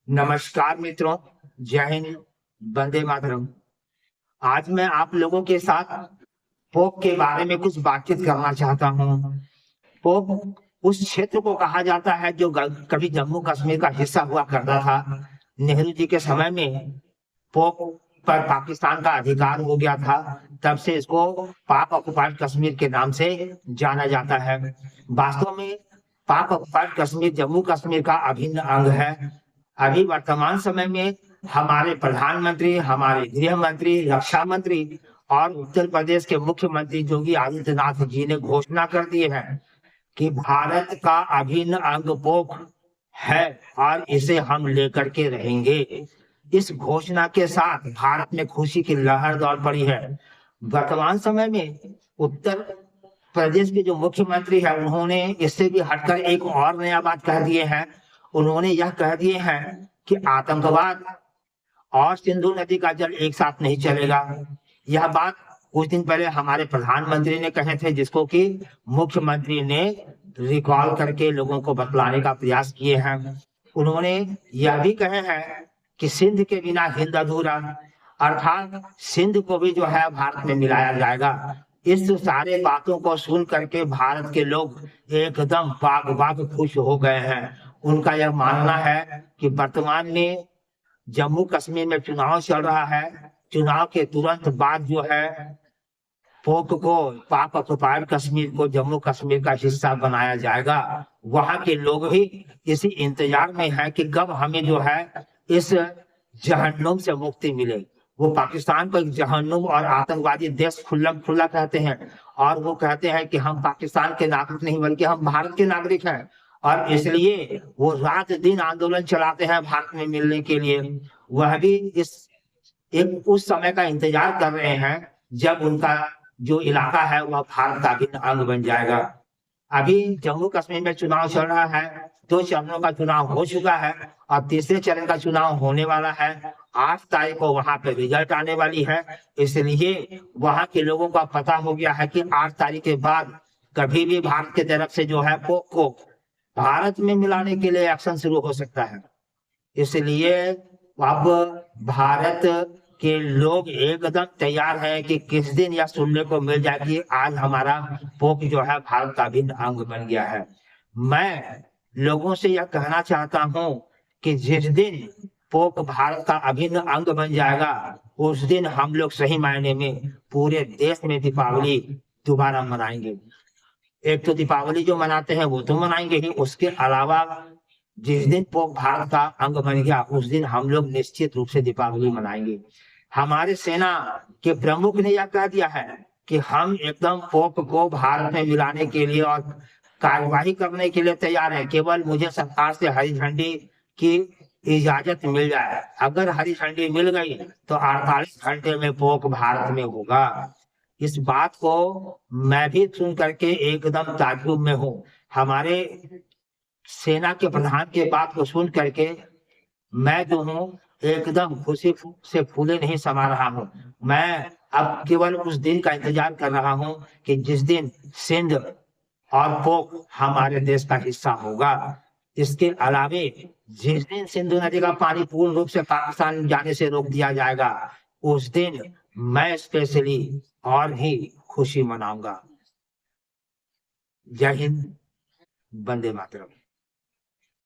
नमस्कार मित्रों, जय हिंद, वंदे मातरम। आज मैं आप लोगों के साथ पोप के बारे में कुछ बातचीत करना चाहता हूँ। पोप उस क्षेत्र को कहा जाता है जो कभी जम्मू कश्मीर का हिस्सा हुआ करता था। नेहरू जी के समय में पोप पर पाकिस्तान का अधिकार हो गया था। तब से इसको पाक ऑक्युपाइड कश्मीर के नाम से जाना जाता है। वास्तव में पाक ऑक्युपाइड कश्मीर जम्मू कश्मीर का अभिन्न अंग है। अभी वर्तमान समय में हमारे प्रधानमंत्री, हमारे गृह मंत्री, रक्षा मंत्री और उत्तर प्रदेश के मुख्यमंत्री योगी आदित्यनाथ जी ने घोषणा कर दी है कि भारत का अभिन्न अंग पोप है और इसे हम लेकर के रहेंगे। इस घोषणा के साथ भारत में खुशी की लहर दौड़ पड़ी है। वर्तमान समय में उत्तर प्रदेश के जो मुख्यमंत्री है उन्होंने इससे भी हटकर एक और नया बात कह दिए हैं। उन्होंने यह कह दिए हैं कि आतंकवाद और सिंधु नदी का जल एक साथ नहीं चलेगा। यह बात कुछ दिन पहले हमारे प्रधानमंत्री ने कहे थे, जिसको कि मुख्यमंत्री ने रिकॉल करके लोगों को बतलाने का प्रयास किए हैं। उन्होंने यह भी कहे हैं कि सिंध के बिना हिंद अधूरा, अर्थात सिंध को भी जो है भारत में मिलाया जाएगा। इस सारे बातों को सुन करके भारत के लोग एकदम बाग बाग खुश हो गए हैं। उनका यह मानना है कि वर्तमान में जम्मू कश्मीर में चुनाव चल रहा है। चुनाव के तुरंत बाद जो है पोप को पाक ऑक्युपाइड कश्मीर को जम्मू कश्मीर का हिस्सा बनाया जाएगा। वहां के लोग भी इसी इंतजार में है कि कब हमें जो है इस जहन्नुम से मुक्ति मिले। वो पाकिस्तान को एक जहन्नुम और आतंकवादी देश खुल्लम खुल्ला कहते हैं और वो कहते हैं कि हम पाकिस्तान के नागरिक नहीं बल्कि हम भारत के नागरिक हैं। और इसलिए वो रात दिन आंदोलन चलाते हैं भारत में मिलने के लिए। वह भी इस एक उस समय का इंतजार कर रहे हैं जब उनका जो इलाका है वह भारत का अभिन्न अंग बन जाएगा। अभी जम्मू कश्मीर में चुनाव चल रहा है। 2 चरणों का चुनाव हो चुका है और तीसरे चरण का चुनाव होने वाला है। 8 तारीख को वहां पे रिजल्ट आने वाली है। इसलिए वहां के लोगों का पता हो गया है कि 8 तारीख के बाद कभी भी भारत की तरफ से जो है पोप को भारत में मिलाने के लिए एक्शन शुरू हो सकता है। इसलिए अब भारत के लोग एकदम तैयार हैं कि किस दिन यह सुनने को मिल जाए कि आज हमारा पोप जो है भारत का अभिन्न अंग बन गया है। मैं लोगों से यह कहना चाहता हूं कि जिस दिन पोप भारत का अभिन्न अंग बन जाएगा उस दिन हम लोग सही मायने में पूरे देश में दीपावली दोबारा मनाएंगे। एक तो दीपावली जो मनाते हैं वो तो मनाएंगे ही, उसके अलावा जिस दिन पोप भारत का अंग बन गया उस दिन हम लोग निश्चित रूप से दीपावली मनाएंगे। हमारे सेना के प्रमुख ने यह कह दिया है कि हम एकदम पोप को भारत में मिलाने के लिए और कार्यवाही करने के लिए तैयार है। केवल मुझे सरकार से हरी झंडी की इजाजत मिल जाए। अगर हरी झंडी मिल गई तो 48 घंटे में पोप भारत में होगा। इस बात को मैं भी सुन करके एकदम ताज्जुब में हूँ। हमारे सेना के प्रधान के बात को सुन करके मैं जो हूँ एकदम खुशी से फूले नहीं समा रहा हूँ। मैं अब केवल उस दिन का इंतजार कर रहा हूँ कि जिस दिन सिंध और पोप हमारे देश का हिस्सा होगा। इसके अलावे जिस दिन सिंधु नदी का पानी पूर्ण रूप से पाकिस्तान जाने से रोक दिया जाएगा उस दिन मैं स्पेशली और भी खुशी मनाऊंगा। जय हिंद, वंदे मातरम।